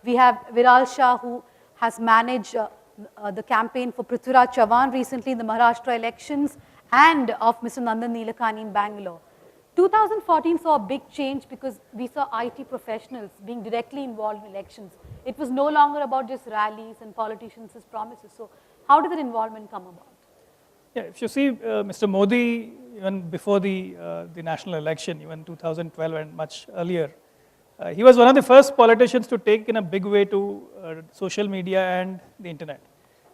We have Viral Shah, who has managed the campaign for Prithviraj Chavan recently in the Maharashtra elections, and of Mr. Nandan Nilekani in Bangalore. 2014 saw a big change because we saw IT professionals being directly involved in elections. It was no longer about just rallies and politicians' promises. So how did that involvement come about? Yeah, if you see Mr. Modi, even before the national election, even 2012 and much earlier, he was one of the first politicians to take in a big way to social media and the internet.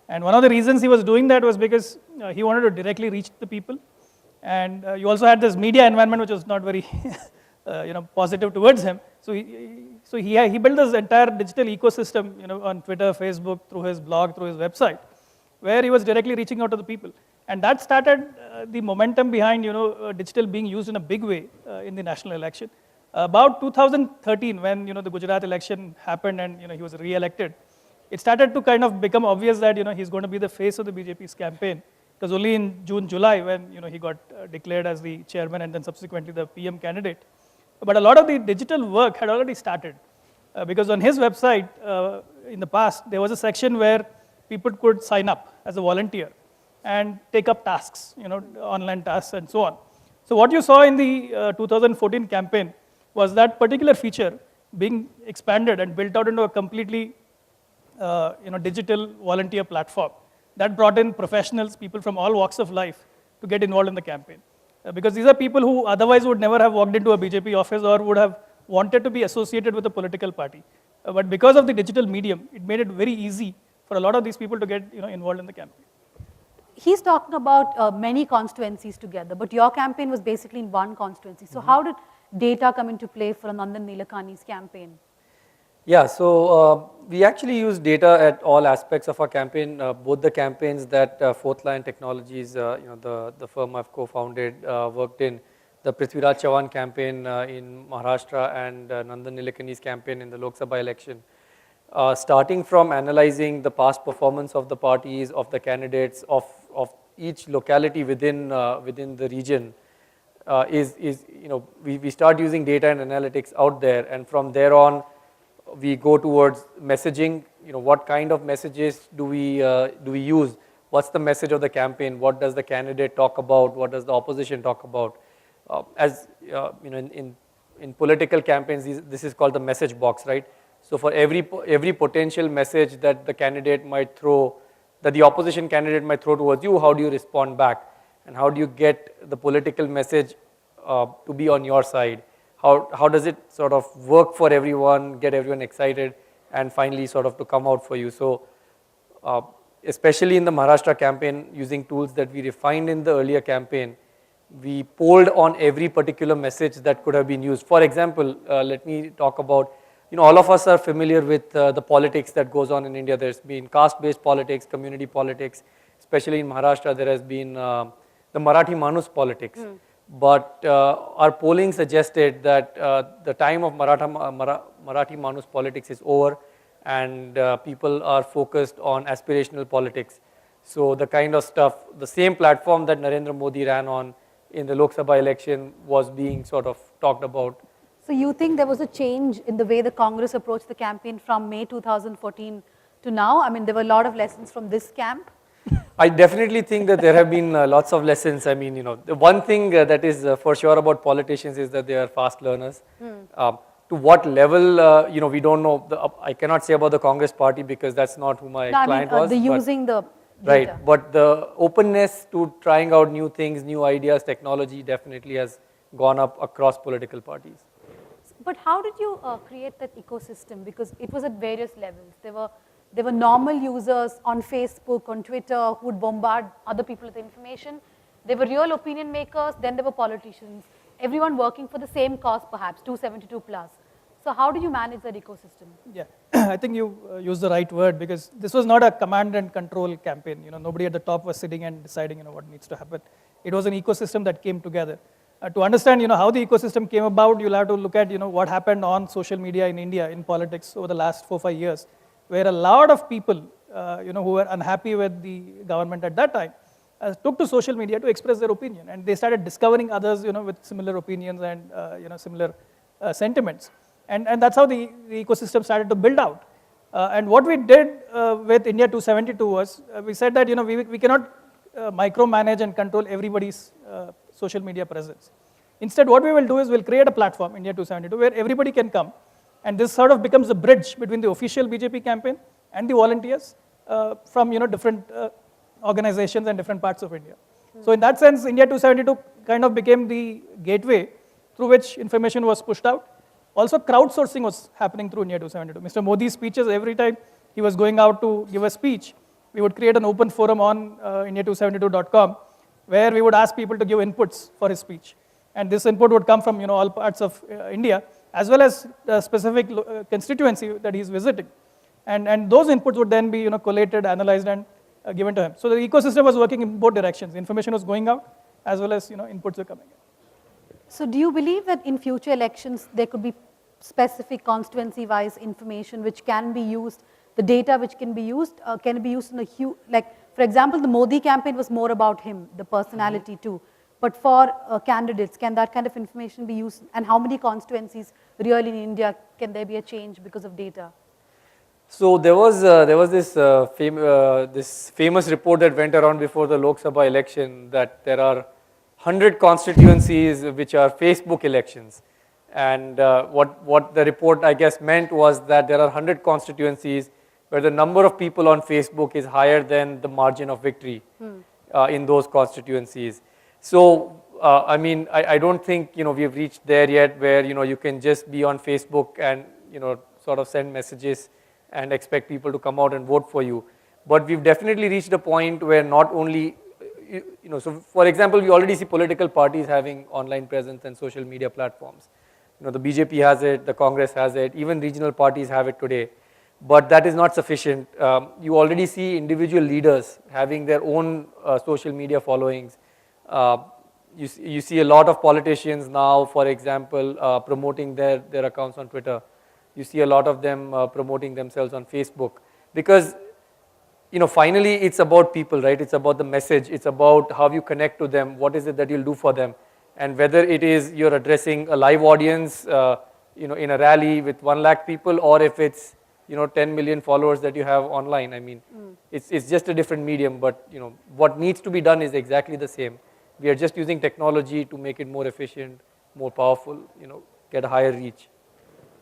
And one of the reasons he was doing that was because he wanted to directly reach the people. And you also had this media environment which was not very positive towards him. So he built this entire digital ecosystem on Twitter, Facebook, through his blog, through his website, where he was directly reaching out to the people. And that started the momentum behind digital being used in a big way in the national election. About 2013, when the Gujarat election happened and he was re-elected, it started to kind of become obvious that he's going to be the face of the BJP's campaign. Because only in June, July, when he got declared as the chairman and then subsequently the PM candidate. But a lot of the digital work had already started. Because on his website, in the past, there was a section where people could sign up as a volunteer and take up tasks, online tasks and so on. So what you saw in the 2014 campaign was that particular feature being expanded and built out into a completely digital volunteer platform that brought in professionals, people from all walks of life to get involved in the campaign. Because these are people who otherwise would never have walked into a BJP office or would have wanted to be associated with a political party. But because of the digital medium, it made it very easy for a lot of these people to get involved in the campaign. He's talking about many constituencies together, but your campaign was basically in one constituency. So how did data come into play for Nandan Nilekani's campaign? Yeah, so we actually use data at all aspects of our campaign, both the campaigns that Fourth Line Technologies, the firm I've co-founded, worked in, the Prithviraj Chavan campaign in Maharashtra and Nandan Nilekani's campaign in the Lok Sabha election. Starting from analyzing the past performance of the parties, of the candidates, of each locality within the region, we start using data and analytics out there, and from there on, we go towards messaging. What kind of messages do we use? What's the message of the campaign? What does the candidate talk about? What does the opposition talk about? In political campaigns, this is called the message box, right? So for every potential message that the candidate might throw, that the opposition candidate might throw towards you, how do you respond back? And how do you get the political message to be on your side? How does it sort of work for everyone, get everyone excited, and finally sort of to come out for you? So especially in the Maharashtra campaign, using tools that we refined in the earlier campaign, we polled on every particular message that could have been used. For example, let me talk about, all of us are familiar with the politics that goes on in India. There's been caste-based politics, community politics, especially in Maharashtra, there has been the Marathi Manus politics. But our polling suggested that the time of Marathi Manus politics is over, and people are focused on aspirational politics. So the kind of stuff, the same platform that Narendra Modi ran on in the Lok Sabha election was being sort of talked about. So you think there was a change in the way the Congress approached the campaign from May 2014 to now? I mean, there were a lot of lessons from this camp. I definitely think that there have been lots of lessons. I mean, the one thing that is for sure about politicians is that they are fast learners. To what level, we don't know. I cannot say about the Congress party because that's not who my client was. Using the data. Right, but the openness to trying out new things, new ideas, technology definitely has gone up across political parties. But how did you create that ecosystem? Because it was at various levels. There were normal users on Facebook, on Twitter, who would bombard other people with information. There were real opinion makers, then there were politicians. Everyone working for the same cause perhaps, 272 plus. So how do you manage that ecosystem? Yeah, I think you used the right word, because this was not a command and control campaign. Nobody at the top was sitting and deciding what needs to happen. It was an ecosystem that came together. To understand how the ecosystem came about, you'll have to look at what happened on social media in India, in politics over the last 4-5 years, where a lot of people who were unhappy with the government at that time took to social media to express their opinion, and they started discovering others with similar opinions and similar sentiments, and that's how the ecosystem started to build out. And what we did with India 272 was, we said that we cannot micromanage and control everybody's social media presence. Instead, what we will do is we'll create a platform, India 272, where everybody can come, and this sort of becomes a bridge between the official BJP campaign and the volunteers from different organizations and different parts of India. So in that sense, India 272 kind of became the gateway through which information was pushed out. Also, crowdsourcing was happening through India 272. Mr. Modi's speeches, every time he was going out to give a speech, we would create an open forum on India272.com where we would ask people to give inputs for his speech. And this input would come from all parts of India, as well as the specific constituency that he's visiting. And those inputs would then be collated, analyzed, and given to him. So the ecosystem was working in both directions. Information was going out, as well as inputs were coming in. So do you believe that in future elections there could be specific constituency-wise information which can be used, the data which can be used in a huge, like for example, the Modi campaign was more about him, the personality too. But for candidates, can that kind of information be used? And how many constituencies really in India can there be a change because of data? So there was this famous report that went around before the Lok Sabha election that there are 100 constituencies which are Facebook elections. And what the report, I guess, meant was that there are 100 constituencies where the number of people on Facebook is higher than the margin of victory in those constituencies. So, I mean, I don't think, we've reached there yet where, you can just be on Facebook and, sort of send messages and expect people to come out and vote for you. But we've definitely reached a point where not only, so for example, we already see political parties having online presence and social media platforms. The BJP has it, the Congress has it, even regional parties have it today. But that is not sufficient. You already see individual leaders having their own social media followings. You see a lot of politicians now, for example, promoting their accounts on Twitter. You see a lot of them promoting themselves on Facebook. Because, finally it's about people, right? It's about the message. It's about how you connect to them. What is it that you'll do for them? And whether it is you're addressing a live audience, in a rally with 1 lakh people, or if it's 10 million followers that you have online. I mean, it's just a different medium, but what needs to be done is exactly the same. We are just using technology to make it more efficient, more powerful, get a higher reach.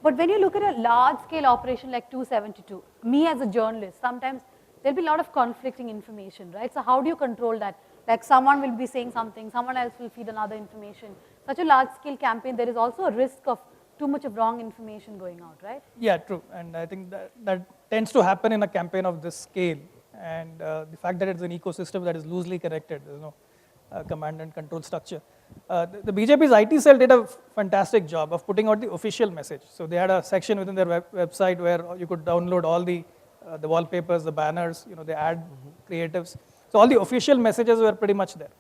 But when you look at a large-scale operation like 272, me as a journalist, sometimes there'll be a lot of conflicting information, right? So how do you control that? Like someone will be saying something, someone else will feed another information. Such a large-scale campaign, there is also a risk of too much of wrong information going out, right? Yeah, true. And I think that tends to happen in a campaign of this scale. And the fact that it's an ecosystem that is loosely connected, there's no command and control structure. The BJP's IT cell did a fantastic job of putting out the official message. So they had a section within their website where you could download all the wallpapers, the banners, the ad creatives. So all the official messages were pretty much there.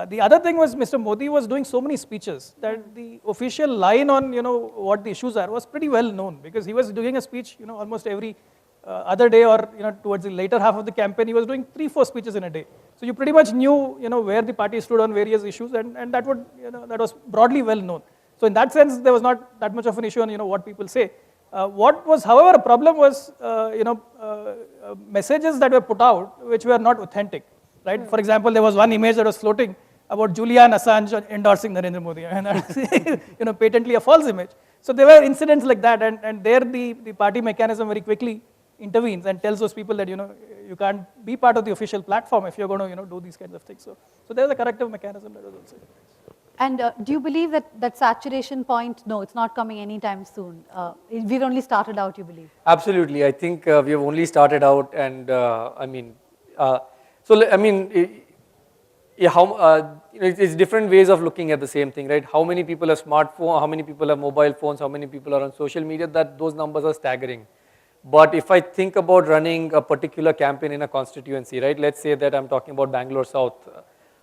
The other thing was Mr. Modi was doing so many speeches that the official line on what the issues are was pretty well known, because he was doing a speech almost every other day, or towards the later half of the campaign he was doing 3-4 speeches in a day. So you pretty much knew where the party stood on various issues, and that would that was broadly well known. So in that sense there was not that much of an issue on what people say. What was, however, a problem was messages that were put out which were not authentic, right? For example, there was one image that was floating about Julian Assange endorsing Narendra Modi, and that's patently a false image. So there were incidents like that, and there the party mechanism very quickly intervenes and tells those people that you can't be part of the official platform if you're going to do these kinds of things. So there's a corrective mechanism that was also. And do you believe that saturation point, no, it's not coming anytime soon? We've only started out, you believe? Absolutely. I think we have only started out, and it's different ways of looking at the same thing, right? How many people have smartphones, how many people have mobile phones, how many people are on social media, those numbers are staggering. But if I think about running a particular campaign in a constituency, right? Let's say that I'm talking about Bangalore South.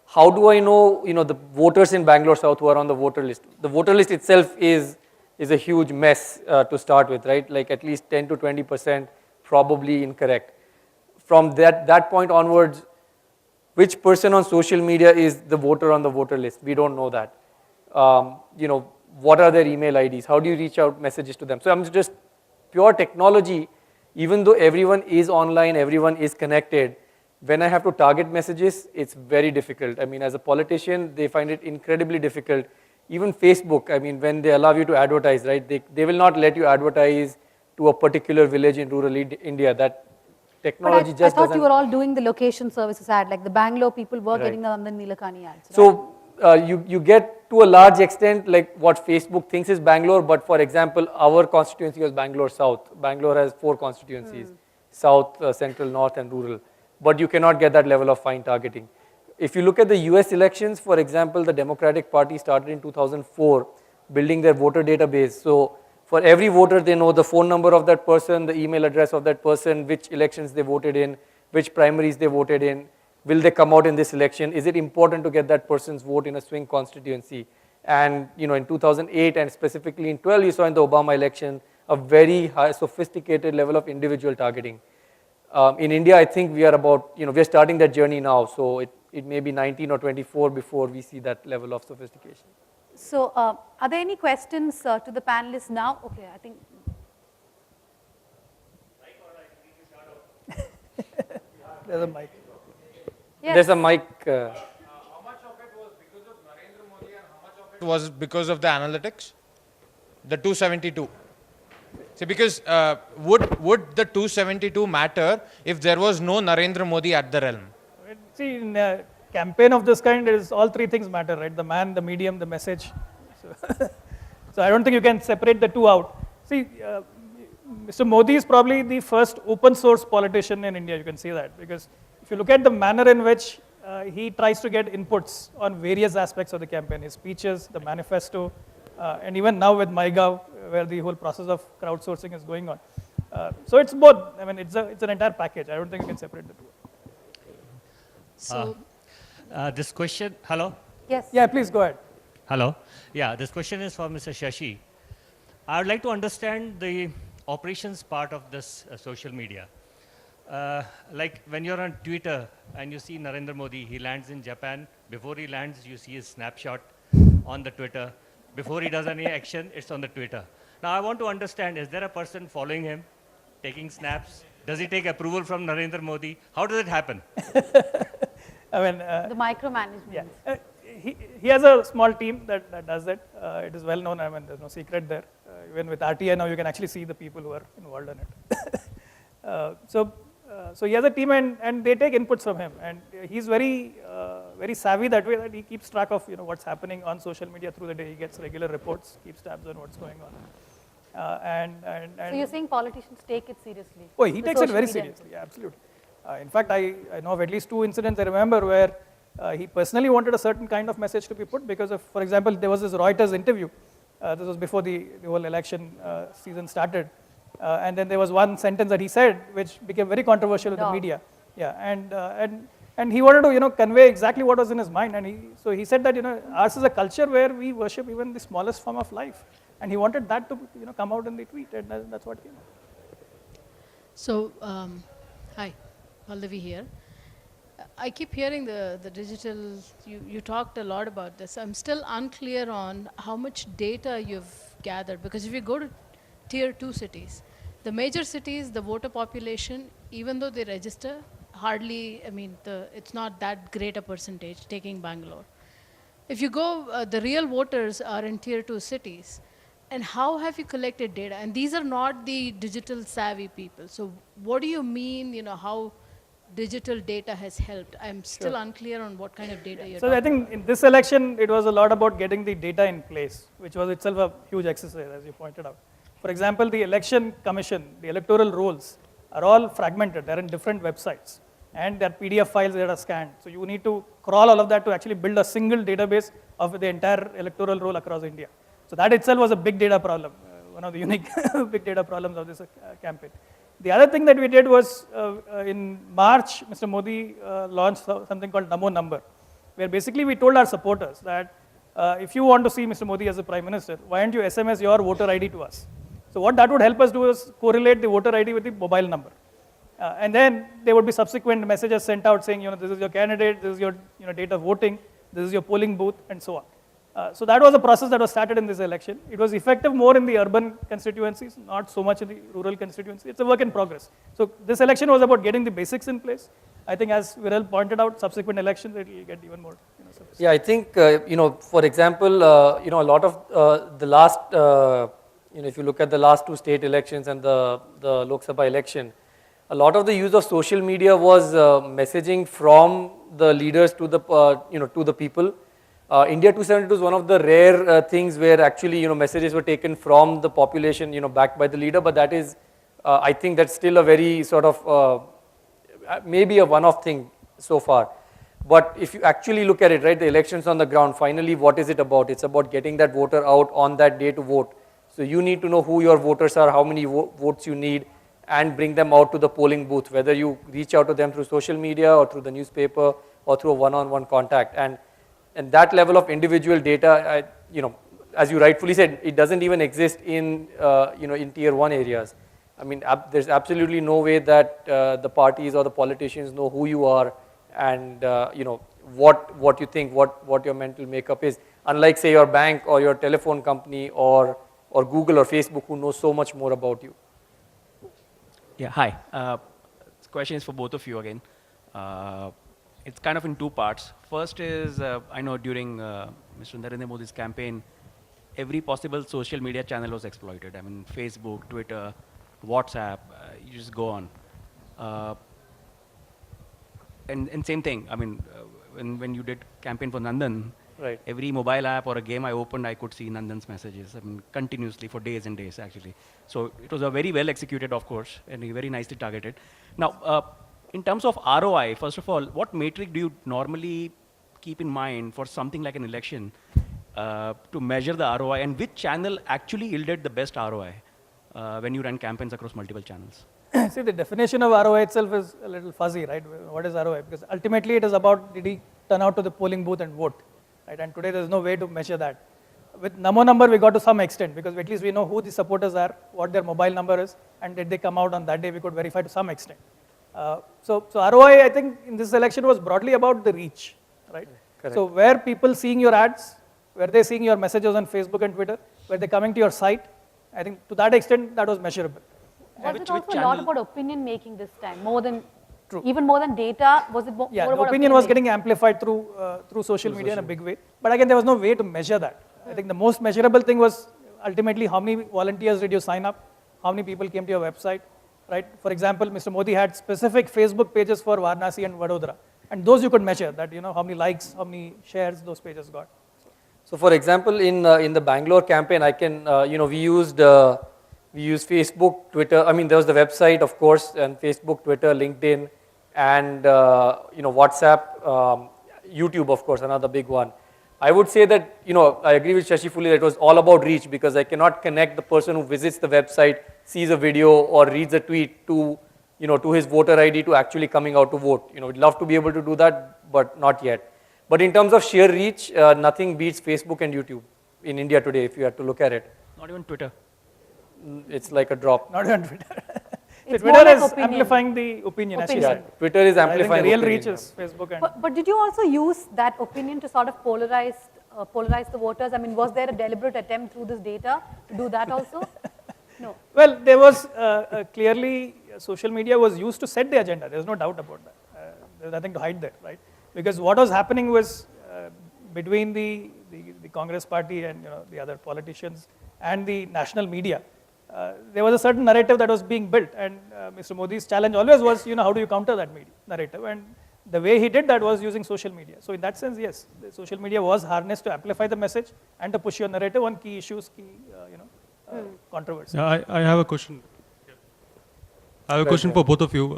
How do I know, the voters in Bangalore South who are on the voter list? The voter list itself is a huge mess to start with, right? Like at least 10 to 20% probably incorrect. From that point onwards, which person on social media is the voter on the voter list? We don't know that. What are their email IDs? How do you reach out messages to them? So I'm just pure technology even though everyone is online, everyone is connected, when I have to target messages, it's very difficult. I mean, as a politician, they find it incredibly difficult. Even Facebook, I mean, when they allow you to advertise, right, they will not let you advertise to a particular village in rural India. That But technology I just thought doesn't. you were all doing the location services ad, like the Bangalore people were Right. getting the Nandan Nilekani ads. Right? So you get to a large extent like what Facebook thinks is Bangalore, but for example, our constituency was Bangalore South. Bangalore has 4 constituencies, South, Central, North and Rural. But you cannot get that level of fine targeting. If you look at the US elections, for example, the Democratic Party started in 2004 building their voter database. So for every voter, they know the phone number of that person, the email address of that person, which elections they voted in, which primaries they voted in, will they come out in this election, is it important to get that person's vote in a swing constituency. And in 2008 and specifically in 12, you saw in the Obama election a very high, sophisticated level of individual targeting. In India, I think we are about, we are starting that journey now, so it may be 19 or 24 before we see that level of sophistication. So, are there any questions to the panelists now? Okay, I think. There's a mic. Yes. There's a mic. How much of it was because of Narendra Modi and how much of it was because of the analytics? The 272. See, because would the 272 matter if there was no Narendra Modi at the realm? See, in a campaign of this kind, all 3 things matter, right? The man, the medium, the message. So I don't think you can separate the 2 out. See, Mr. Modi is probably the first open source politician in India, you can see that, because if you look at the manner in which he tries to get inputs on various aspects of the campaign, his speeches, the manifesto, and even now with MyGov, where the whole process of crowdsourcing is going on. So it's both. I mean, it's an entire package. I don't think you can separate the 2. So, this question, hello? Yes. Yeah, please go ahead. Hello. Yeah, this question is for Mr. Shashi. I would like to understand the operations part of this social media. Like when you're on Twitter and you see Narendra Modi, he lands in Japan. Before he lands, you see his snapshot on the Twitter. Before he does any action, it's on the Twitter. Now, I want to understand, is there a person following him, taking snaps? Does he take approval from Narendra Modi? How does it happen? I mean, The micromanagement. yeah. He has a small team that does it. It is well known. I mean, there's no secret there. Even with RTI now, you can actually see the people who are involved in it. So he has a team, and they take inputs from him, and he's very savvy that way, that he keeps track of what's happening on social media through the day. He gets regular reports, keeps tabs on what's going on, and So you're saying politicians take it seriously? oh, he the takes it social very media seriously. Yeah, absolutely. In fact, I know of at least 2 incidents I remember where he personally wanted a certain kind of message to be put because of, for example, there was this Reuters interview. This was before the whole election season started. And then there was one sentence that he said which became very controversial with the media. Yeah, and he wanted to convey exactly what was in his mind. And so he said that ours is a culture where we worship even the smallest form of life. And he wanted that to come out in the tweet, and that's what came. So, hi, Pallavi here. I keep hearing the digital, you talked a lot about this. I'm still unclear on how much data you've gathered, because if you go to tier 2 cities, the major cities, the voter population, even though they register, hardly, I mean, it's not that great a percentage, taking Bangalore. If you go, the real voters are in tier 2 cities. And how have you collected data? And these are not the digital savvy people. So what do you mean, how digital data has helped? I'm still unclear on what kind of data you're So talking I think in this election, it was a lot about getting the data in place, which was itself a huge exercise, as you pointed out. For example, the election commission, the electoral rolls are all fragmented. They're in different websites, and they're PDF files that are scanned. So you need to crawl all of that to actually build a single database of the entire electoral roll across India. So that itself was a big data problem, one of the unique big data problems of this campaign. The other thing that we did was in March, Mr. Modi launched something called Namo Number, where basically we told our supporters that if you want to see Mr. Modi as a Prime Minister, why don't you SMS your voter ID to us? So what that would help us do is correlate the voter ID with the mobile number. And then there would be subsequent messages sent out saying, this is your candidate, this is your date of voting, this is your polling booth, and so on. So that was a process that was started in this election. It was effective more in the urban constituencies, not so much in the rural constituencies. It's a work in progress. So this election was about getting the basics in place. I think as Viral pointed out, subsequent elections, it will get even more. Yeah, I think, for example, a lot of the last, if you look at the last two state elections and the Lok Sabha election, a lot of the use of social media was messaging from the leaders to the, to the people. India 272 is one of the rare things where actually, messages were taken from the population, backed by the leader, but that is, I think that's still a very sort of, maybe a one-off thing so far. But if you actually look at it, right, the elections on the ground, finally, what is it about? It's about getting that voter out on that day to vote. So you need to know who your voters are, how many votes you need, and bring them out to the polling booth, whether you reach out to them through social media or through the newspaper or through a one-on-one contact. And that level of individual data, as you rightfully said, it doesn't even exist in, in tier 1 areas. I mean, there's absolutely no way that the parties or the politicians know who you are and, what you think, what your mental makeup is. Unlike, say, your bank or your telephone company or Google or Facebook, who knows so much more about you. Yeah, hi. This question is for both of you again. It's kind of in two parts. First is, I know during Mr. Narendra Modi's campaign, every possible social media channel was exploited. I mean, Facebook, Twitter, WhatsApp, you just go on. And same thing, I mean, when you did campaign for Nandan, right, every mobile app or a game I opened, I could see Nandan's messages, I mean, continuously for days and days, actually. So it was a very well executed, of course, and very nicely targeted. Now, in terms of ROI, first of all, what metric do you normally keep in mind for something like an election to measure the ROI, and which channel actually yielded the best ROI when you run campaigns across multiple channels? See, the definition of ROI itself is a little fuzzy, right? What is ROI? Because ultimately it is about, did he turn out to the polling booth and vote, right? And today there's no way to measure that. With Namo number, we got to some extent, because at least we know who the supporters are, what their mobile number is, and did they come out on that day, we could verify to some extent. So ROI, I think, in this election was broadly about the reach, right? Correct. So where people seeing your ads, were they seeing your messages on Facebook and Twitter, were they coming to your site? I think to that extent, that was measurable. Was Which it also a lot channel? about opinion making this time, more than, True. even more than data? Was it more Yeah, more the about opinion was making? getting amplified through social media in a big way. But again, there was no way to measure that. I think the most measurable thing was ultimately how many volunteers did you sign up, how many people came to your website, right? For example, Mr. Modi had specific Facebook pages for Varanasi and Vadodara, and those you could measure, that how many likes, how many shares those pages got. So for example, in the Bangalore campaign, I can, we used Facebook, Twitter. I mean, there was the website, of course, and Facebook, Twitter, LinkedIn, and WhatsApp, YouTube, of course, another big one. I would say that, I agree with Shashi fully that it was all about reach, because I cannot connect the person who visits the website, sees a video or reads a tweet to, to his voter ID to actually coming out to vote. We'd love to be able to do that, but not yet. But in terms of sheer reach, nothing beats Facebook and YouTube in India today, if you had to look at it. Not even Twitter. It's like a drop. Not even Twitter. So It's more Twitter like is opinion. amplifying the opinion, as you Opinion. Yeah, said. Twitter is I think amplifying the real opinion. reach is Facebook and But did you also use that opinion to sort of polarize the voters? I mean, was there a deliberate attempt through this data to do that also? No. Well, there was clearly social media was used to set the agenda. There's no doubt about that. There's nothing to hide there, right? Because what was happening was between the Congress party and the other politicians and the national media, there was a certain narrative that was being built, and Mr. Modi's challenge always was, how do you counter that narrative? And the way he did that was using social media. So in that sense, yes, the social media was harnessed to amplify the message and to push your narrative on key issues, controversies. Yeah, I have a question. I have a question for both of you.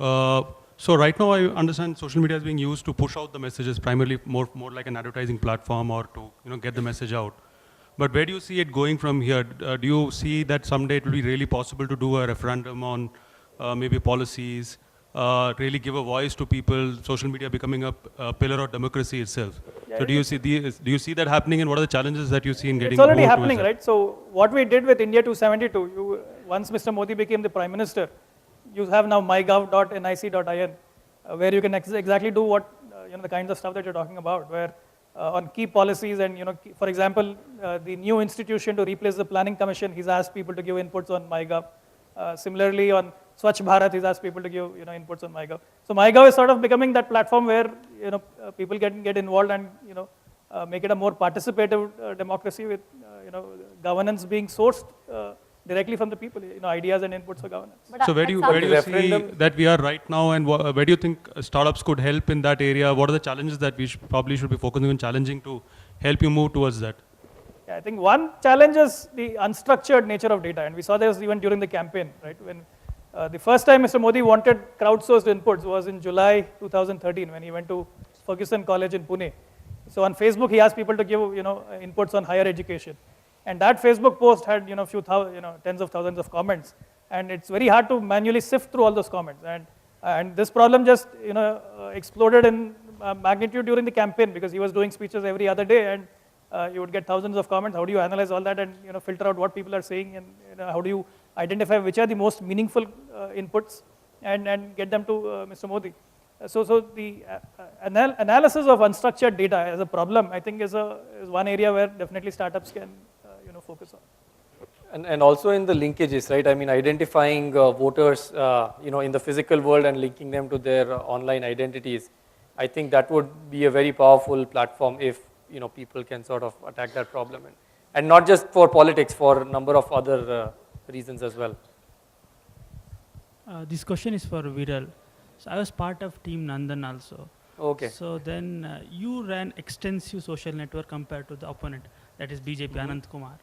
So right now, I understand social media is being used to push out the messages, primarily more like an advertising platform or to get the message out. But where do you see it going from here? Do you see that someday it will be really possible to do a referendum on maybe policies, really give a voice to people, social media becoming a pillar of democracy itself? So do you see that happening, and what are the challenges that you see in getting It's already more towards happening, that? right? So what we did with India 272, once Mr. Modi became the Prime Minister, you have now mygov.nic.in, where you can exactly do what, the kinds of stuff that you're talking about, where on key policies and, for example, the new institution to replace the planning commission, he's asked people to give inputs on MyGov. Similarly, on Swachh Bharat, he's asked people to give, inputs on MyGov. So MyGov is sort of becoming that platform where, people can get involved and, make it a more participative democracy with, governance being sourced directly from the people, ideas and inputs for governance. But So where at do you, some- where do you see Referendum- that we are right now, and where do you think startups could help in that area? What are the challenges that we probably should be focusing on challenging to help you move towards that? Yeah, I think one challenge is the unstructured nature of data, and we saw this even during the campaign, right? When the first time Mr. Modi wanted crowdsourced inputs was in July 2013 when he went to Ferguson College in Pune. So on Facebook, he asked people to give, inputs on higher education. And that Facebook post had, tens of thousands of comments. And it's very hard to manually sift through all those comments. And this problem just, exploded in magnitude during the campaign because he was doing speeches every other day and you would get thousands of comments. How do you analyze all that and, filter out what people are saying and, how do you identify which are the most meaningful inputs and get them to Mr. Modi? So the analysis of unstructured data as a problem, I think, is one area where definitely startups can, focus on. And also in the linkages, right? I mean, identifying voters, in the physical world and linking them to their online identities. I think that would be a very powerful platform if, people can sort of attack that problem. And not just for politics, for a number of other reasons as well. This question is for Viral. So I was part of Team Nandan also. Okay. So then you ran extensive social network compared to the opponent, that is BJP Anand Kumar.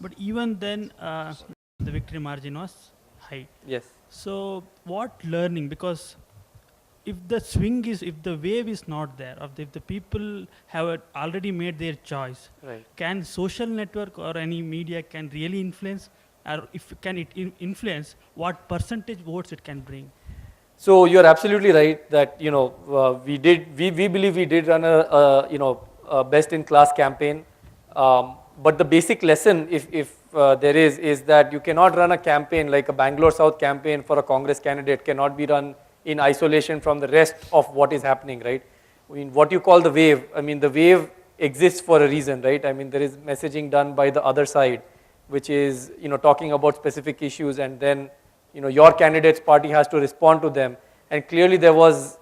But even then, the victory margin was high. Yes. So what learning? Because if the swing is, if the wave is not there, or if the people have already made their choice, Right. can social network or any media can really influence, or if can it influence what percentage votes it can bring? So you're absolutely right that we believe we did run a best in class campaign, but the basic lesson, if there is that you cannot run a campaign like a Bangalore South campaign for a Congress candidate cannot be run in isolation from the rest of what is happening, right? I mean, what you call the wave, I mean, the wave exists for a reason, right? I mean, there is messaging done by the other side, which is talking about specific issues, and then your candidate's party has to respond to them. And clearly there was,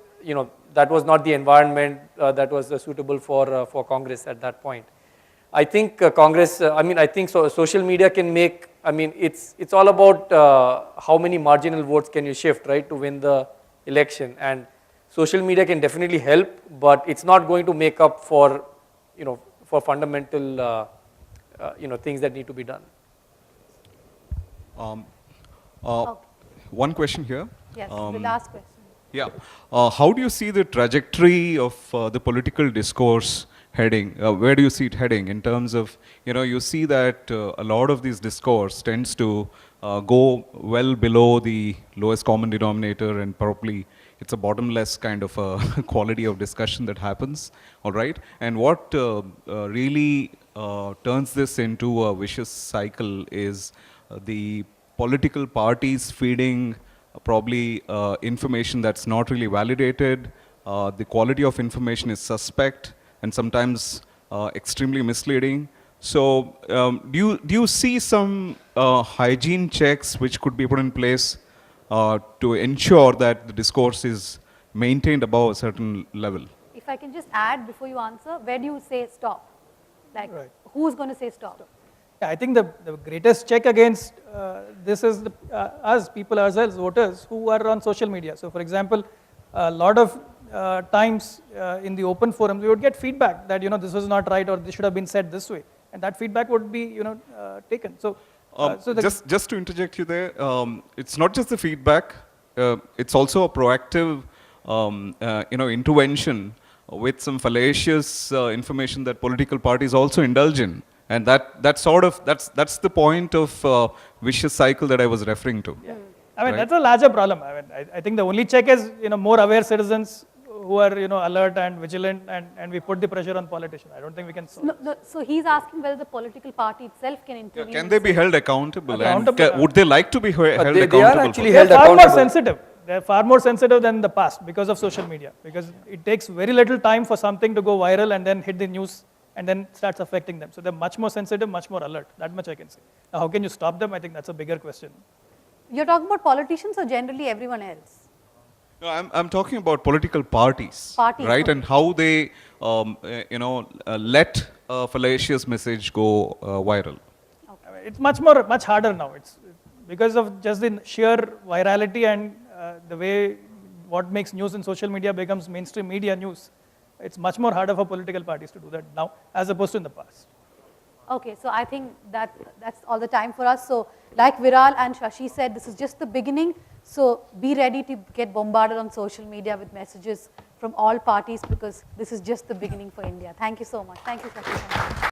that was not the environment that was suitable for Congress at that point. I think Congress, I think social media can make, it's all about how many marginal votes can you shift, right, to win the election. And social media can definitely help, but it's not going to make up for, for fundamental, things that need to be done. One question here. Yes, the last question. Yeah. How do you see the trajectory of the political discourse heading? Where do you see it heading in terms of, you see that a lot of these discourse tends to go well below the lowest common denominator, and probably it's a bottomless kind of quality of discussion that happens, all right? And what really turns this into a vicious cycle is the political parties feeding probably information that's not really validated. The quality of information is suspect and sometimes extremely misleading. So do you see some hygiene checks which could be put in place to ensure that the discourse is maintained above a certain level? If I can just add before you answer, where do you say stop? Like, Right. who's going to say stop? Yeah, I think the greatest check against this is us, people ourselves, voters, who are on social media. So for example, a lot of times in the open forums, we would get feedback that, this was not right or this should have been said this way. And that feedback would be, taken. So, Just to interject you there, it's not just the feedback, it's also a proactive intervention with some fallacious information that political parties also indulge in. And that's the point of vicious cycle that I was referring to. yeah. I mean, Right. that's a larger problem. I think the only check is, more aware citizens who are, alert and vigilant, and we put the pressure on politicians. I don't think we can solve No, so he's asking whether the political party itself can intervene. Can in they be this. held accountable? Accountable, And would they like to be held They accountable? are actually They're held far more accountable. sensitive. They're far more sensitive than the past because of social media, because it takes very little time for something to go viral and then hit the news and then starts affecting them. So they're much more sensitive, much more alert. That much I can say. Now, how can you stop them? I think that's a bigger question. You're talking about politicians or generally everyone else? No, I'm talking about political parties, Parties, right? okay. And how they, let a fallacious message go viral. I mean, it's much harder now. It's because of just the sheer virality and the way what makes news in social media becomes mainstream media news. It's much more harder for political parties to do that now as opposed to in the past. Okay, so I think that's all the time for us. So like Viral and Shashi said, this is just the beginning. So be ready to get bombarded on social media with messages from all parties because this is just the beginning for India. Thank you so much. Thank you, Shashi.